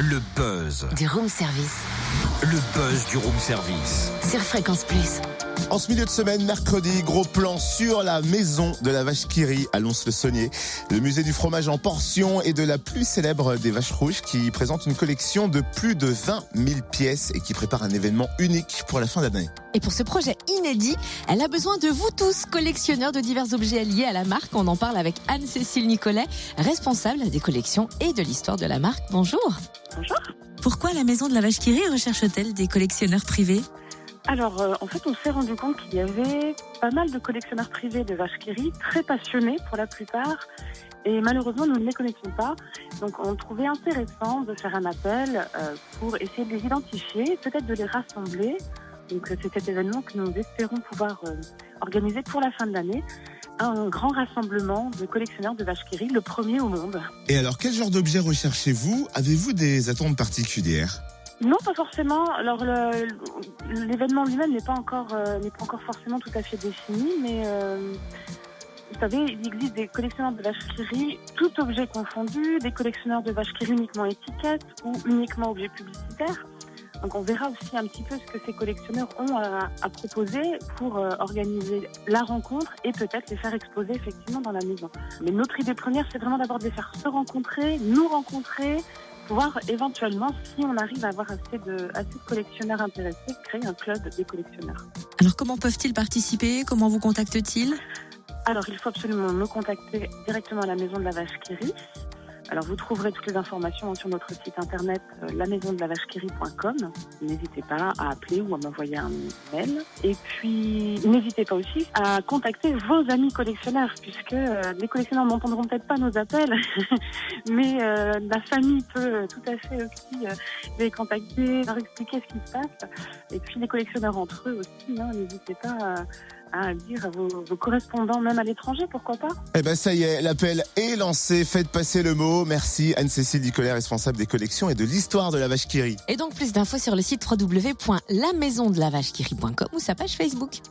Le buzz. Du room service. Le buzz du room service. Sur Fréquence Plus. En ce milieu de semaine, mercredi, gros plan sur la maison de la vache qui rit à Lons-le-Saunier. Le musée du fromage en portion et de la plus célèbre des vaches rouges qui présente une collection de plus de 20 000 pièces et qui prépare un événement unique pour la fin d'année. Et pour ce projet inédit, elle a besoin de vous tous, collectionneurs de divers objets liés à la marque. On en parle avec Anne-Cécile Nicolet, responsable des collections et de l'histoire de la marque. Bonjour. Bonjour. Pourquoi la maison de la vache qui rit recherche-t-elle des collectionneurs privés ? Alors, en fait, on s'est rendu compte qu'il y avait pas mal de collectionneurs privés de vaches qui rient, très passionnés pour la plupart, et malheureusement, nous ne les connaissions pas. Donc, on trouvait intéressant de faire un appel pour essayer de les identifier, peut-être de les rassembler. Donc, c'est cet événement que nous espérons pouvoir organiser pour la fin de l'année. Un grand rassemblement de collectionneurs de vaches qui rient, le premier au monde. Et alors, quel genre d'objet recherchez-vous ? Avez-vous des attentes particulières ? Non, pas forcément. Alors l'événement lui-même n'est pas encore forcément tout à fait défini, mais vous savez, il existe des collectionneurs de vaches qui rient, tout objet confondu, des collectionneurs de vaches qui rient uniquement étiquettes ou uniquement objets publicitaires. Donc on verra aussi un petit peu ce que ces collectionneurs ont à proposer pour organiser la rencontre et peut-être les faire exposer effectivement dans la maison. Mais notre idée première, c'est vraiment d'abord de les faire se rencontrer, nous rencontrer, voir éventuellement, si on arrive à avoir assez de collectionneurs intéressés, créer un club des collectionneurs. Alors comment peuvent-ils participer ? Comment vous contactent-ils ? Alors il faut absolument me contacter directement à la maison de la vache qui rit. Alors vous trouverez toutes les informations sur notre site internet lamaisondelavachequerie.com. N'hésitez pas à appeler ou à m'envoyer un mail. Et puis n'hésitez pas aussi à contacter vos amis collectionneurs, puisque les collectionneurs n'entendront peut-être pas nos appels, mais la famille peut tout à fait aussi les contacter, leur expliquer ce qui se passe. Et puis les collectionneurs entre eux aussi, n'hésitez pas à dire à vos correspondants, même à l'étranger, pourquoi pas. Eh ben ça y est, l'appel est lancé, faites passer le mot. Merci Anne-Cécile Nicolet, responsable des collections et de l'histoire de la vache qui rit. Et donc plus d'infos sur le site www.lamaisondelavachequirit.com ou sa page Facebook.